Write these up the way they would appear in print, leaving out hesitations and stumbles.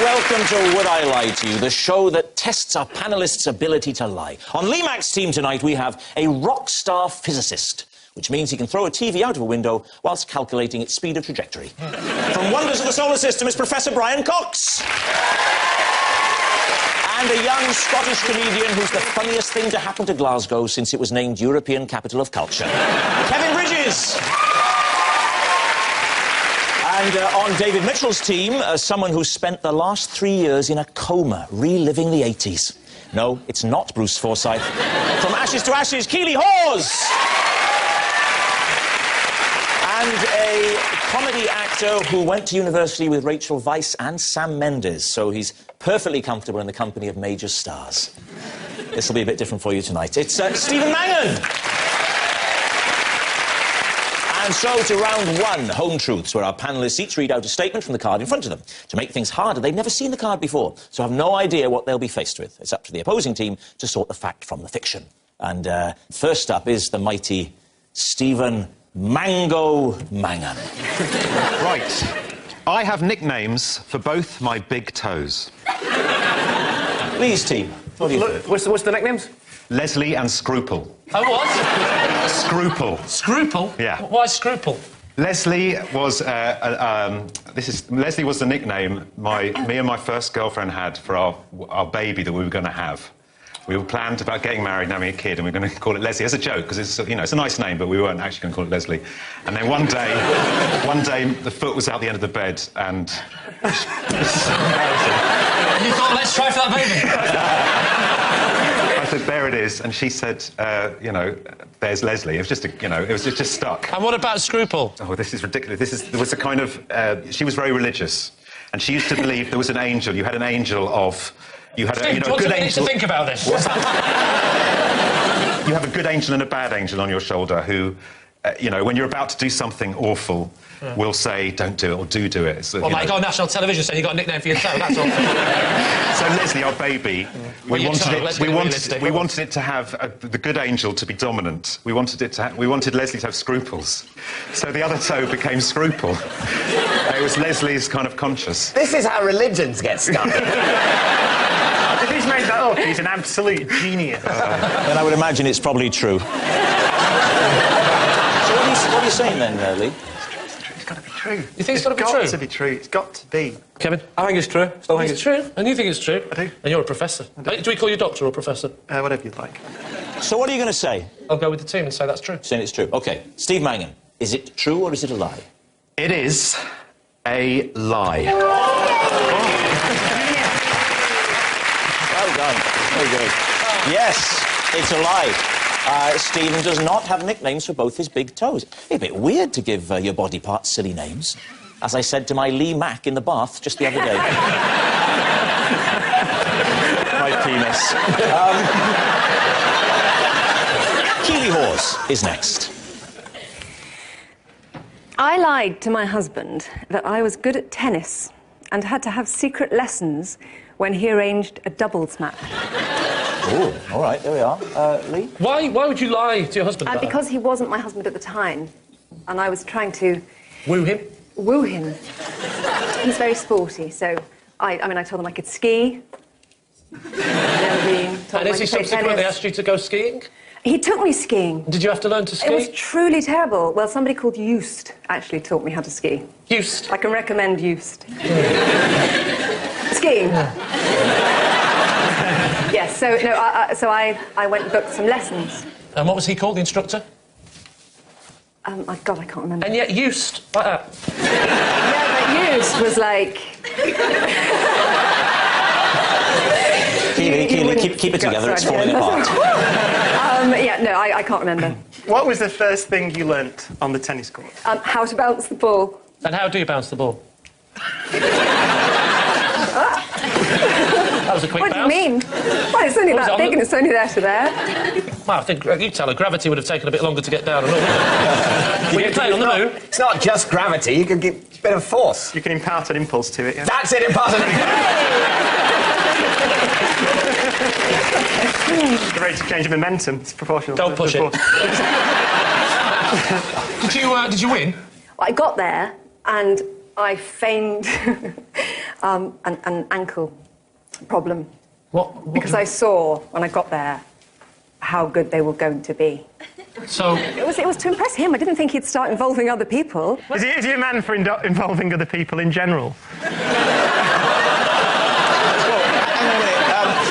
welcome to Would I Lie to You, the show that tests our panellists' ability to lie. On Lee Mack's team tonight, we have a rock star physicist, which means he can throw a TV out of a window whilst calculating its speed of trajectory. From Wonders of the Solar System is Professor Brian Cox. And a young Scottish comedian who's the funniest thing to happen to Glasgow since it was named European Capital of Culture. Kevin Bridges. And on David Mitchell's team, someone who spent the last 3 years in a coma, reliving the 80s. No, it's not Bruce Forsyth. From Ashes to Ashes, Keely Hawes! And a comedy actor who went to university with Rachel Weisz and Sam Mendes, so he's perfectly comfortable in the company of major stars. This will be a bit different for you tonight. It's Stephen Mangan! And so to round one, Home Truths, where our panellists each read out a statement from the card in front of them. To make things harder, they've never seen the card before, so have no idea what they'll be faced with. It's up to the opposing team to sort the fact from the fiction. And first up is the mighty Stephen Mango Mangan. Right. I have nicknames for both my big toes. Lee's team. What do you think? What's the nicknames? Leslie and Scruple. Oh, what? Scruple. Scruple? Yeah. Why Scruple? Leslie was Leslie was the nickname me and my first girlfriend had for our baby that we were going to have. We were planned about getting married and having a kid, and we were going to call it Leslie as a joke because it's it's a nice name, but we weren't actually going to call it Leslie. And then one day the foot was out the end of the bed, and You thought, let's try for that baby. I said, there it is, and she said, there's Leslie. It was just it was just stuck. And what about Scruple? Oh, this is ridiculous. There was a kind of she was very religious, and she used to believe there was an angel. You had an angel of. You had Steve, a good to angel. think about this. You have a good angel and a bad angel on your shoulder who, when you're about to do something awful, will say, don't do it, or do it. So, well, like on national television saying you got a nickname for yourself, that's all. So Leslie, our baby, we wanted it to have the good angel to be dominant. We wanted Leslie to have scruples. So the other toe became Scruple. It was Leslie's kind of conscience. This is how religions get started. If he's made that up, he's an absolute genius. Then I would imagine it's probably true. So what are you saying then, Lee? It's got to be true. You think it's got to be true? It's got to be true. It's got to be. Kevin? I think it's true. Still think it's true. And you think it's true? I do. And you're a professor. Do we call you doctor or professor? Whatever you'd like. So what are you going to say? I'll go with the team and say that's true. Saying it's true. OK. Steve Mangan, is it true or is it a lie? It is a lie. Well done. Very good. Yes, it's a lie. Stephen does not have nicknames for both his big toes. It's a bit weird to give your body parts silly names. As I said to my Lee Mack in the bath just the other day. My penis. Keely Hawes is next. I lied to my husband that I was good at tennis and had to have secret lessons when he arranged a doubles match. Oh, all right, there we are. Lee? Why would you lie to your husband about because he wasn't my husband at the time, and I was trying to... Woo him? Woo him. He's very sporty, so I told him I could ski. And is he subsequently asked you to go skiing? He took me skiing. Did you have to learn to ski? It was truly terrible. Well, somebody called Joost actually taught me how to ski. Joost? I can recommend Joost. Skiing. Yes, so, no, I went and booked some lessons. And what was he called, the instructor? My God, I can't remember. And yet Joost, like that. Yeah, but Joost was like... Keely, keep it together, it's falling apart. I can't remember. What was the first thing you learnt on the tennis court? How to bounce the ball. And how do you bounce the ball? That was a quick bounce. What do you mean? Well, it's only that big and it's only there to there. Well, I think you tell her gravity would have taken a bit longer to get down and all, wouldn't it? You're playing on the moon. It's not just gravity, you can give a bit of force. You can impart an impulse to it, yeah? That's it, impart an The rate of change of momentum is proportional. Don't push it. Did you win? I got there and I feigned an ankle problem. What Because I saw, when I got there, how good they were going to be. So... It was to impress him. I didn't think he'd start involving other people. Is he a man for involving other people in general?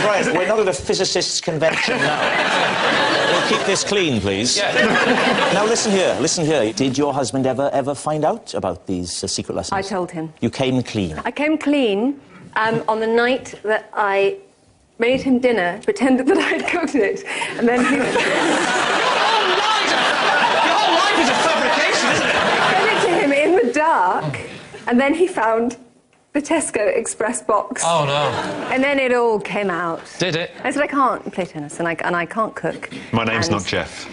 Right, we're not at a physicists' convention now. We'll keep this clean, please. Yeah. Now, listen here. Did your husband ever find out about these secret lessons? I told him. You came clean. I came clean on the night that I made him dinner, pretended that I'd cooked it, and then he... Your whole life is a fabrication, isn't it? I fed it to him in the dark, and then he found the Tesco Express box. Oh, no. And then it all came out. Did it? I said, I can't play tennis, and I can't cook. My name's And- not Jeff.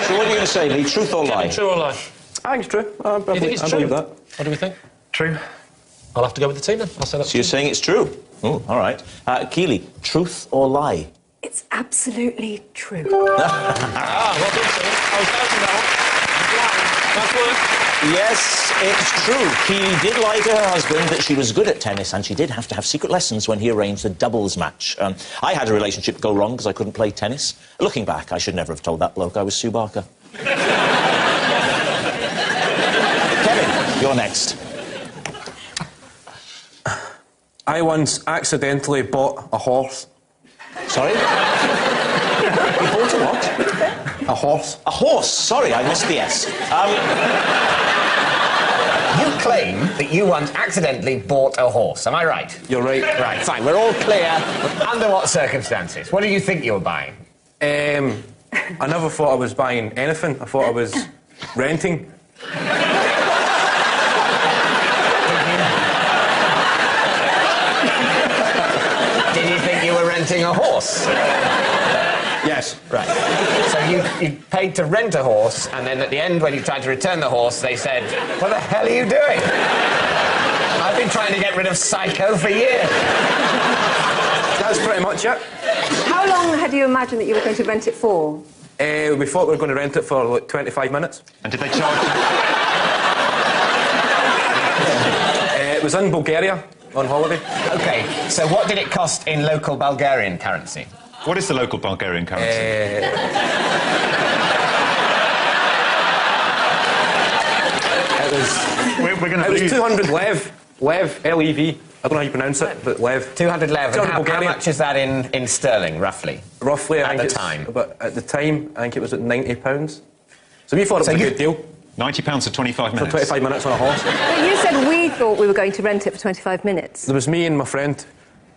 So what are you going to say, Lee? Truth or lie? True or lie? I think it's true. I You think it's I true? believe that. What do we think? True. I'll have to go with the team then. I'll say that. So you're saying it's true? Oh, all right. Keely, truth or lie? It's absolutely true. Well done, Steve. I was doubting that one. Nice work. Yes, it's true. Keely did lie to her husband that she was good at tennis, and she did have to have secret lessons when he arranged a doubles match. I had a relationship go wrong because I couldn't play tennis. Looking back, I should never have told that bloke I was Sue Barker. Kevin, you're next. I once accidentally bought a horse. Sorry? You bought a what? A horse. A horse. Sorry, I missed the S. You claim that you once accidentally bought a horse. Am I right? You're right. Right, fine. We're all clear. Under what circumstances? What do you think you were buying? I never thought I was buying anything. I thought I was renting. Did you think you were renting a horse? Yes. Right. So you paid to rent a horse, and then at the end, when you tried to return the horse, they said, "What the hell are you doing? I've been trying to get rid of Psycho for years." That's pretty much it. How long had you imagined that you were going to rent it for? We thought we were going to rent it for like 25 minutes. And did they charge you? It was in Bulgaria on holiday. Okay, so what did it cost in local Bulgarian currency? What is the local Bulgarian currency? It was. We're going to It was lose. 200 lev. Lev, L-E-V. I don't know how you pronounce it, but lev. 200 lev. And 200 how Bulgarian. much is that in sterling, roughly? Roughly, I At think the it's time. But at the time, I think it was at £90. So we thought it So was a you- good deal £90 for 25 for minutes. 25 minutes on a horse. But you said we thought we were going to rent it for 25 minutes. There was me and my friend.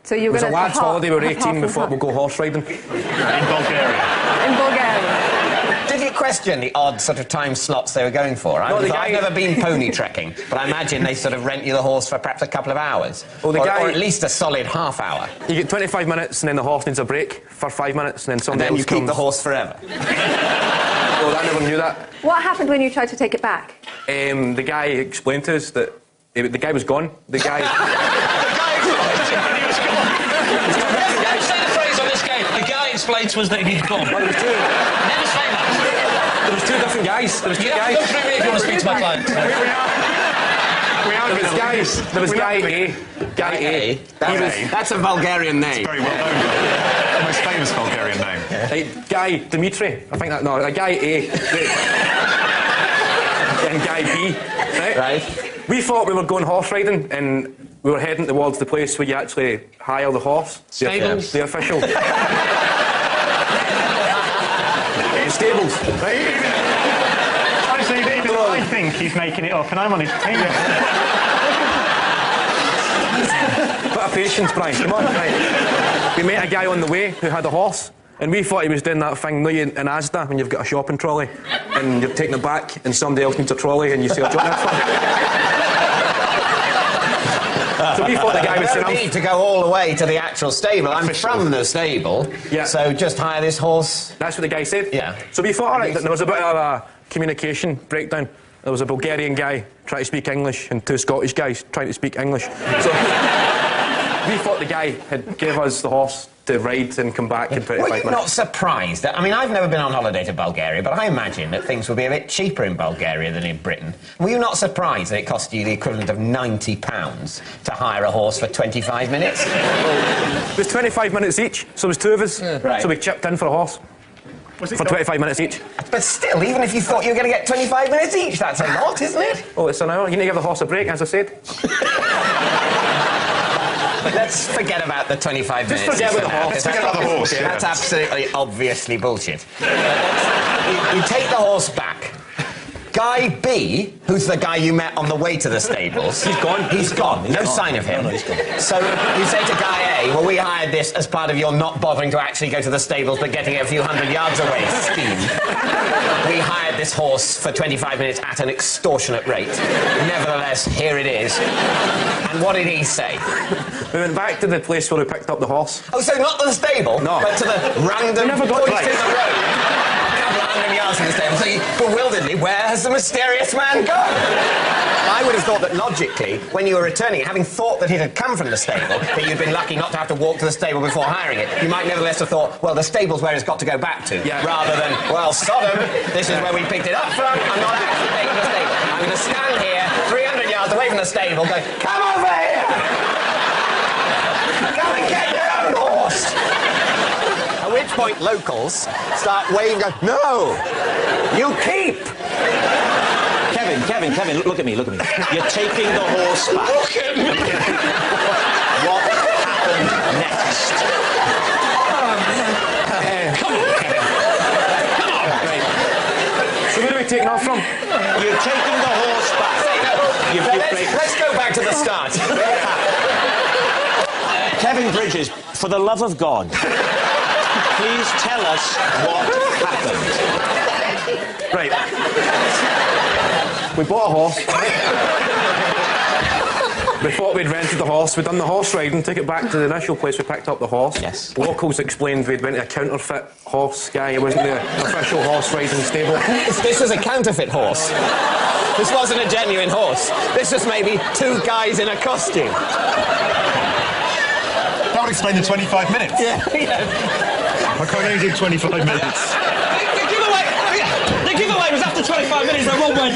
So you It were was a going to lad's holiday, we were 18, we half thought and we'd go horse riding. In Bulgaria. in Bulgaria. Did you question the odd sort of time slots they were going for? No, the guy- I've never been pony trekking, but I imagine they sort of rent you the horse for perhaps a couple of hours. Well, the or, guy- or at least a solid half hour. You get 25 minutes and then the horse needs a break for 5 minutes and then And somebody then you else keep comes. the horse forever. Well, I never knew that. What happened when you tried to take it back? The guy explained to us that the guy was gone. The guy... Never say the phrase on this game. The guy explained to us that he'd gone. Well, there was two, Never say that. there was two different guys. There was two You have to guys. go through me if you want to speak to my client. We are There was gonna guys. lose. There was We're not guy gonna- A. Guy A. That's a Bulgarian name. Very well known. The most famous Bulgarian name. Right, guy Dimitri. I think that no, a guy A. And guy B. Right. We thought we were going horse riding and we were heading towards the place where you actually hire the horse. Stables? The official. The stables. Right? Honestly, even I think he's making it up, and I'm on his team. Bit of patience, Brian. Come on. Right. We met a guy on the way who had a horse. And we thought he was doing that thing, in Asda, when you've got a shopping trolley and you're taking it back and somebody else needs a trolley and you say, "Do you want that one?" So we thought the guy was I saying, don't need to go all the way to the actual stable. I'm Official. from the stable, Yeah. so just hire this horse. That's what the guy said. Yeah. So we thought, all right, there was a bit of a communication breakdown. There was a Bulgarian guy trying to speak English and two Scottish guys trying to speak English. So we thought the guy had gave us the horse to ride and come back in 25 Were minutes. you not surprised? I mean, I've never been on holiday to Bulgaria, but I imagine that things would be a bit cheaper in Bulgaria than in Britain. Were you not surprised that it cost you the equivalent of £90 to hire a horse for 25 minutes? It was 25 minutes each, so it was two of us. Right. So we chipped in for a horse. For 25 minutes each. But still, even if you thought you were going to get 25 minutes each, that's a lot, isn't it? Oh, it's an hour. You need to give the horse a break, as I said. Let's forget about the 25 minutes. Just forget about the horse. Let's forget about the horse, yeah. That's absolutely, obviously bullshit. You take the horse back. Guy B, who's the guy you met on the way to the stables... He's gone. He's gone. No sign of him. No, he's gone. So you say to Guy A, well, we hired this as part of your not bothering to actually go to the stables but getting it a few hundred yards away scheme. We hired this horse for 25 minutes at an extortionate rate. Nevertheless, here it is. And what did he say? We went back to the place where we picked up the horse. Oh, so not to the stable, No. but to the random We never got point right. in the road. A couple of hundred yards from the stable. So you bewilderedly, where has the mysterious man gone? I would have thought that logically, when you were returning it, having thought that it had come from the stable, that you'd been lucky not to have to walk to the stable before hiring it, you might nevertheless have thought, well, the stable's where it's got to go back to, Yeah. rather than, well, Sodom, this is where we picked it up from, I'm not actually taking the stable. I'm going to stand here, 300 yards away from the stable, going, come over here! Come and get your own horse! At which point locals start waving, go, no! You keep! Kevin, look at me. You're taking the horse back. Look at me! What happened next? Come on, Kevin. Come on. Right. So where are we taking off from? You're taking the horse back. Let's go back to the start. Kevin Bridges, for the love of God, please tell us what happened. Right. We bought a horse. We thought we'd rented the horse. We'd done the horse riding, took it back to the initial place we picked up the horse. Yes. Locals explained we'd went to a counterfeit horse guy. It wasn't the official horse riding stable. This was a counterfeit horse. This wasn't a genuine horse. This was maybe two guys in a costume. That would explain the 25 minutes. Yeah. I can't only do 25 minutes. The giveaway was after 25 minutes, I won't win.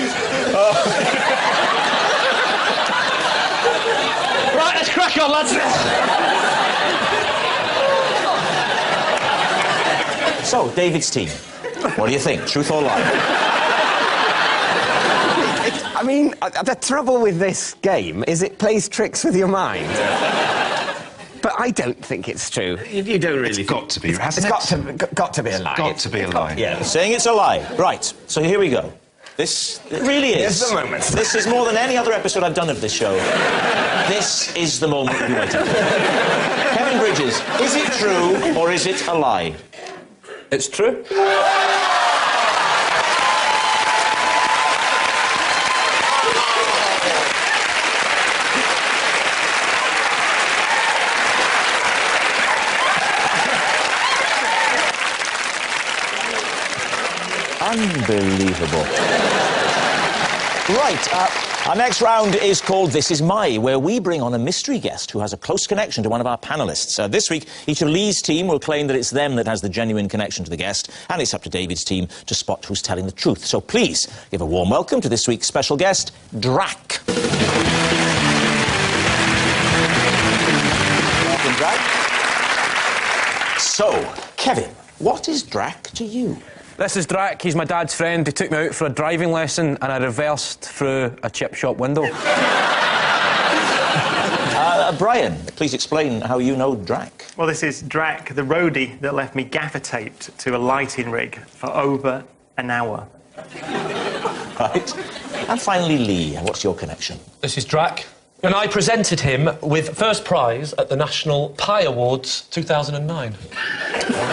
Right, let's crack on, lads. So, David's team, what do you think? Truth or lie? I mean, the trouble with this game is it plays tricks with your mind. But I don't think it's true. You don't really. It's got to be, hasn't It's it? got to be a lie. Got to be a lie. Yeah. Saying it's a lie. Right, so here we go. This it really is. Here's the moment. This is more than any other episode I've done of this show. This is the moment we've been waiting for. Kevin Bridges, is it true or is it a lie? It's true. Unbelievable. Right, our next round is called This Is My, where we bring on a mystery guest who has a close connection to one of our panellists. This week, each of Lee's team will claim that it's them that has the genuine connection to the guest, and it's up to David's team to spot who's telling the truth. So please, give a warm welcome to this week's special guest, Drac. Welcome, Drac. So, Kevin, what is Drac to you? This is Drac. He's my dad's friend. He took me out for a driving lesson and I reversed through a chip shop window. Brian, please explain how you know Drac. Well, this is Drac, the roadie that left me gaffer taped to a lighting rig for over an hour. Right. And finally, Lee, what's your connection? This is Drac, and I presented him with first prize at the National Pie Awards 2009.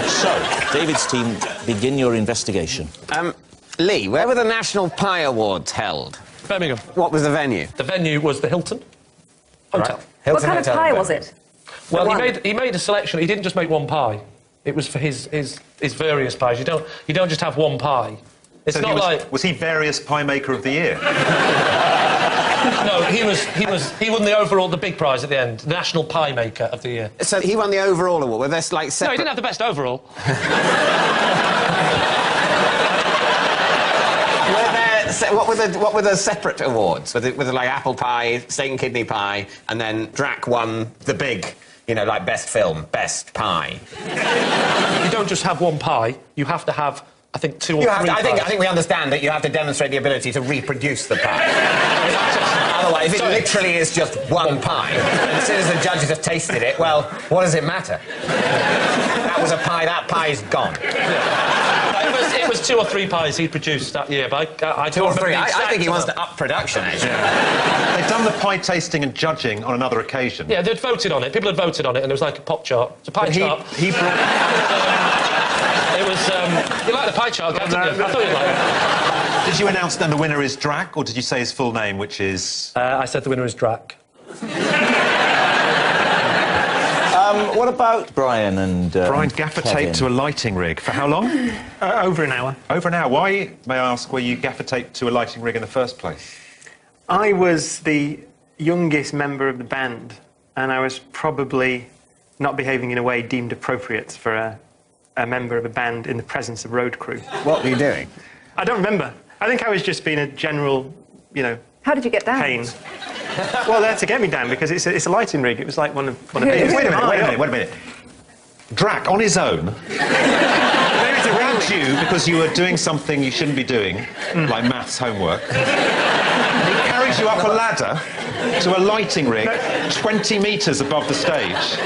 So, David's team, begin your investigation. Lee, where were the National Pie Awards held? Birmingham. What was the venue? The venue was the Hilton Hotel. What kind of pie was it? Well, One. he made a selection. He didn't just make one pie. It was for his various pies. You don't just have one pie. It's So not like... Was he various pie maker of the year? No, he won the big prize at the end, National Pie Maker of the Year. So he won the overall award. Were there like No, separate... he didn't have the best overall. What were the separate awards? Were there like apple pie, steak and kidney pie, and then Drac won the big, you know, like best film, best pie. You don't just have one pie, you have to have, I think, two or three pies. I think we understand that you have to demonstrate the ability to reproduce the pie. Otherwise, if it literally is just one pie, and as soon as the judges have tasted it, well, what does it matter? That was a pie, that pie's gone. It was two or three pies he'd produced that year, but I Two or three. I think he wants to up production, actually. Yeah. They've done the pie tasting and judging on another occasion. Yeah, they'd voted on it. People had voted on it, and it was like a pop chart. It's a pie chart. He brought... It was... you like the pie chart, Gav, didn't you? I thought you'd like it. Did you announce then the winner is Drac, or did you say his full name, which is... I said the winner is Drac. What about Brian and... Brian gaffer taped to a lighting rig. For how long? Over an hour. Over an hour. Why, may I ask, were you gaffer taped to a lighting rig in the first place? I was the youngest member of the band, and I was probably not behaving in a way deemed appropriate for a member of a band in the presence of road crew. What were you doing? I don't remember. I think I was just being a general, you know... How did you get down? Pain. Well, they had to get me down because it's a lighting rig. It was like one of Wait a minute. Drac, on his own, around you because you were doing something you shouldn't be doing, like maths homework. He carried you up a ladder to a lighting rig 20 metres above the stage,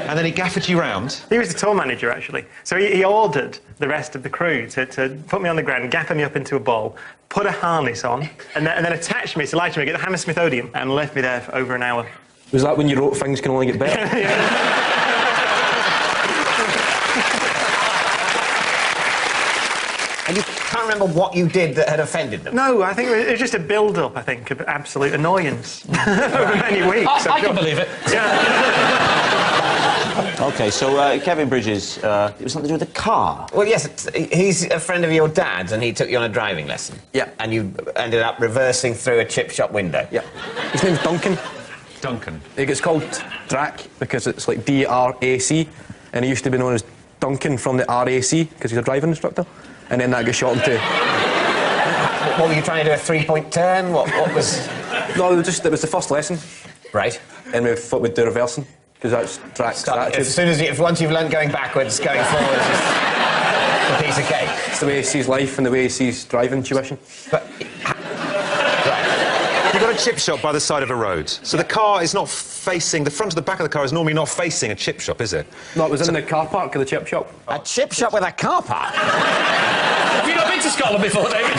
and then he gaffered you round. He was the tour manager, actually. So he ordered the rest of the crew to put me on the ground, gaffer me up into a ball, put a harness on, and then attach me to lighting rig at the Hammersmith Odeon and left me there for over an hour. Was that when you wrote Things Can Only Get Better? And you can't remember what you did that had offended them? No, I think it was just a build-up, I think, of absolute annoyance over many weeks. I can believe it. Yeah. OK, so Kevin Bridges, it was something to do with the car. Well, yes, he's a friend of your dad's and he took you on a driving lesson. Yeah. And you ended up reversing through a chip shop window. Yeah. His name's Duncan. Duncan. It gets called Drac because it's like D-R-A-C, and he used to be known as Duncan from the RAC because he's a driving instructor, and then that got shortened to... What were you trying to do, a three-point turn? What was... No, it was the first lesson. Right. And we thought we'd do reversing, because that's Drac's attitude. As soon as once you've learned going backwards, going forwards is a piece of cake. It's the way he sees life and the way he sees driving tuition. But... You've got a chip shop by the side of a road, so the car is not facing... The front of the back of the car is normally not facing a chip shop, is it? No, it was in the car park of the chip shop. A chip shop with a car park? Have you not been to Scotland before, David?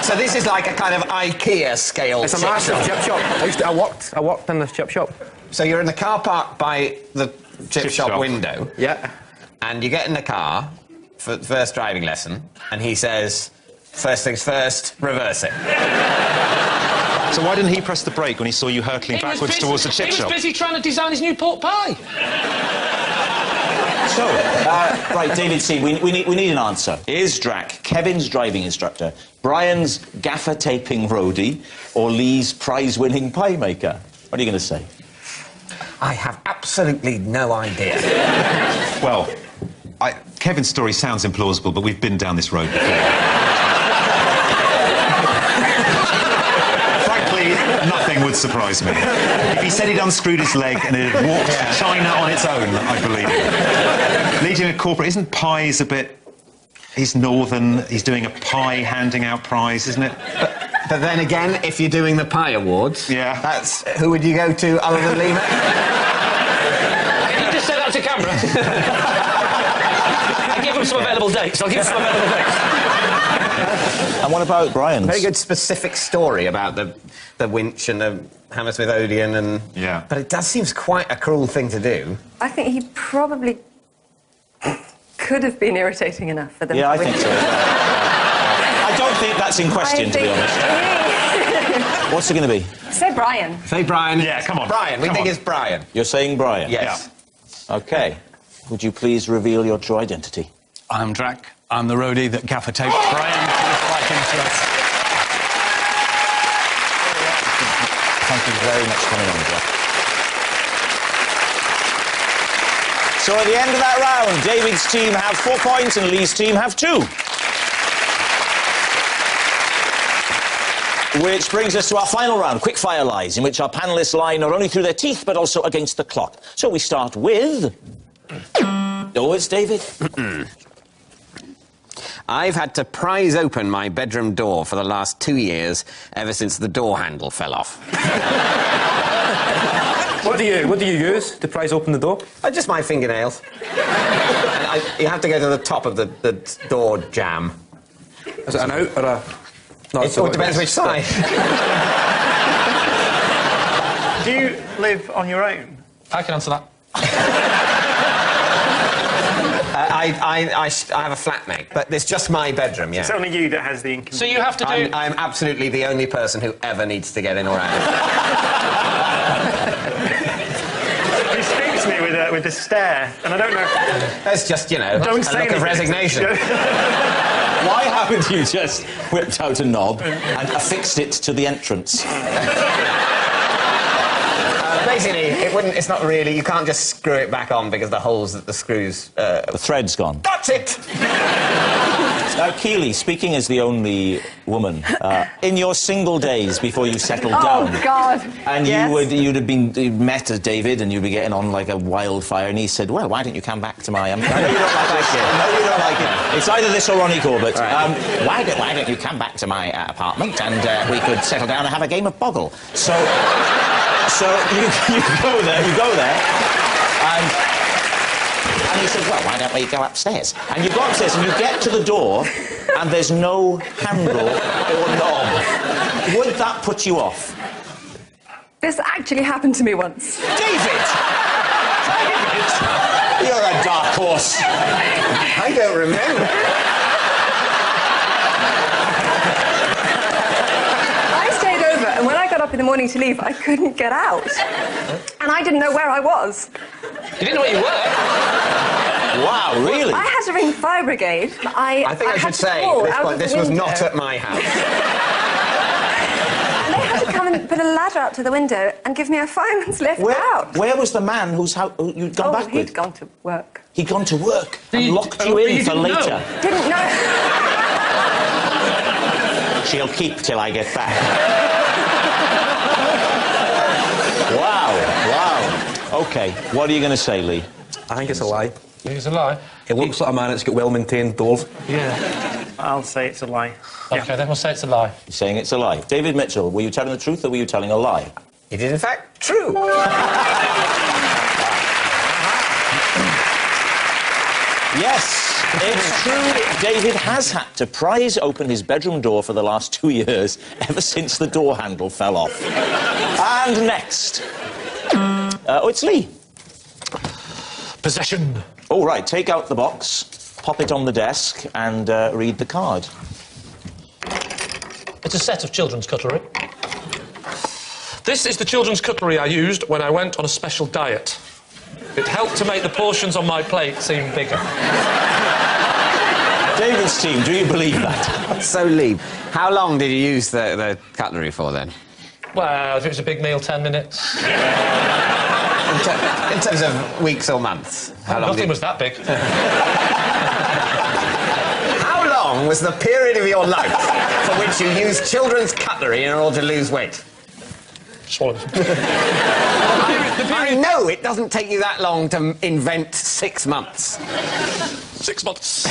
So this is like a kind of IKEA-scale It's a massive chip shop. I worked in this chip shop. So you're in the car park by the chip shop window. Yeah. And you get in the car for the first driving lesson, and he says, first things first, reverse it. So why didn't he press the brake when he saw you hurtling backwards towards the chip shop? He was busy trying to design his new pork pie. So, right, David C., we need an answer. Is Drac Kevin's driving instructor, Brian's gaffer-taping roadie, or Lee's prize-winning pie maker? What are you going to say? I have absolutely no idea. Well, Kevin's story sounds implausible, but we've been down this road before. Frankly, nothing would surprise me. If he said he'd unscrewed his leg and it had walked to China on its own, I'd believe him. Leading a corporate, isn't pies a bit... He's northern, he's doing a pie handing out prize, isn't it? But then again, if you're doing the Pie Awards, yeah, that's who would you go to other than Lee? You just say that to camera. I give him some available dates. I'll give him some available dates. And what about Brian's? Very good specific story about the winch and the Hammersmith Odeon and... Yeah. But it does seem quite a cruel thing to do. I think he probably could have been irritating enough for them. Yeah, I think so. I don't think that's in question, to be honest. What's it going to be? Say Brian. Say Brian. Yeah, come on. Brian. We think it's Brian. You're saying Brian? Yes. Yeah. OK. Would you please reveal your true identity? I'm Drac. I'm the roadie that gaffer taped Brian to the lighting to us. Thank you very much for coming on, Jeff. So at the end of that round, David's team have 4 points and Lee's team have 2. Which brings us to our final round, Quickfire Lies, in which our panellists lie not only through their teeth, but also against the clock. So we start with... Oh, it's David. I've had to prise open my bedroom door for the last 2 years, ever since the door handle fell off. What do you use to prise open the door? Just my fingernails. And you have to go to the top of the door jamb. Is it an out or a... No, It all depends which side. Do you live on your own? I can answer that. I have a flatmate, but it's just my bedroom, yeah. It's only you that has the inconvenience. So you have to do... I'm absolutely the only person who ever needs to get in or out. He speaks to me with a stare, and I don't know... That's just, you know, Don't a say look of anything. resignation. Why haven't you just whipped out a knob and affixed it to the entrance? Basically, it's not really... You can't just screw it back on because the holes that the screws... The thread's gone. That's it! Keely, speaking as the only woman, in your single days before you settled down... Oh, God. And Yes. you'd have been met as David and you'd be getting on like a wildfire and he said, well, why don't you come back to my... I know you don't like this. I know you don't like it. It's either this or Ronnie Corbett. Right. Why don't you come back to my apartment and we could settle down and have a game of Boggle. So you go there, and he said, well, why don't we go upstairs? And you go upstairs and you get to the door and there's no handle or knob. Would that put you off? This actually happened to me once. David! You're a dark horse. I don't remember. I stayed over, and when I got up in the morning to leave, I couldn't get out. And I didn't know where I was. You didn't know where you were? Wow, really? I had to ring the fire brigade. I think I had should to say, crawl at this out point, of the this was window. not at my house. And they had to come and put a ladder up to the window and give me a fireman's lift out. Where was the man who you'd gone back with? He'd gone to work. He'd gone to work and You- locked oh, you in you for didn't know? later. Didn't know. She'll keep till I get back. Wow. OK, what are you going to say, Lee? I think it's a lie. You think it's a lie? It looks like a man that's got well-maintained doors. Yeah. I'll say it's a lie. OK, then we'll say it's a lie. You're saying it's a lie. David Mitchell, were you telling the truth or were you telling a lie? It is, in fact, true. Yes, it's true. David has had to prise open his bedroom door for the last 2 years, ever since the door handle fell off. And next... it's Lee. Possession. All right, take out the box, pop it on the desk, and read the card. It's a set of children's cutlery. This is the children's cutlery I used when I went on a special diet. It helped to make the portions on my plate seem bigger. David's team, do you believe that? So, Lee, how long did you use the cutlery for, then? Well, if it was a big meal, 10 minutes. In terms of weeks or months? Nothing was that big. How long was the period of your life for which you used children's cutlery in order to lose weight? Swallow. I know it doesn't take you that long to invent 6 months. 6 months.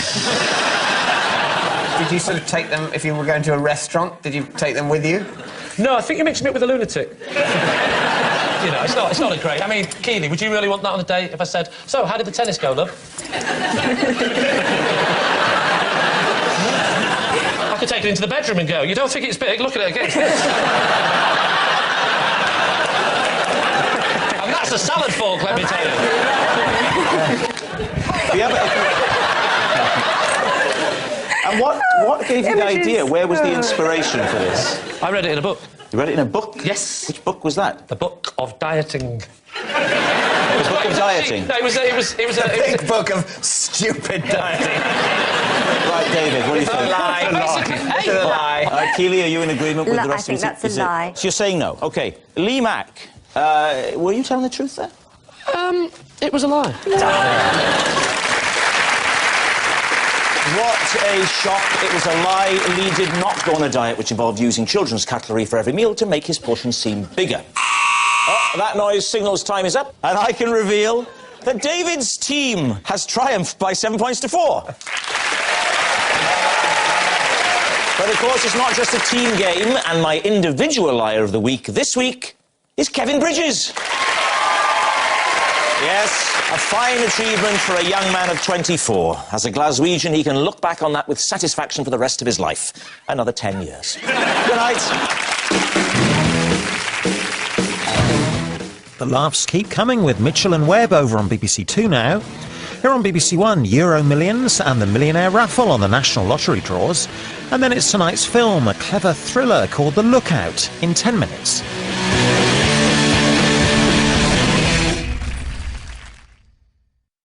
Did you sort of take them, if you were going to a restaurant, did you take them with you? No, I think you're mixing it with a lunatic. You know, it's not a great... I mean, Keely, would you really want that on a date if I said, so, how did the tennis go, love? I could take it into the bedroom and go, you don't think it's big? Look at it against this. And that's a salad fork, let me tell you. And what gave you the Images. idea? Where was the inspiration for this? I read it in a book. You read it in a book? Yes. Which book was that? The Book of Dieting. The book of dieting. No, it was a Big book of stupid dieting. Right, David, what do you It's a think? lie. It's a lie. Keely, are you in agreement with the rest I of think it? that's a lie. So you're saying no. OK. Lee Mack, were you telling the truth there? It was a lie. What a shock. It was a lie. Lee did not go on a diet which involved using children's cutlery for every meal to make his portions seem bigger. Oh, that noise signals time is up, and I can reveal that David's team has triumphed by 7 points to 4. But of course, it's not just a team game, and my individual liar of the week this week is Kevin Bridges. Yes, a fine achievement for a young man of 24. As a Glaswegian, he can look back on that with satisfaction for the rest of his life. Another 10 years. Good night. The laughs keep coming with Mitchell and Webb over on BBC Two now. Here on BBC One, Euro Millions and the Millionaire Raffle on the National Lottery draws. And then it's tonight's film, a clever thriller called The Lookout, in 10 minutes.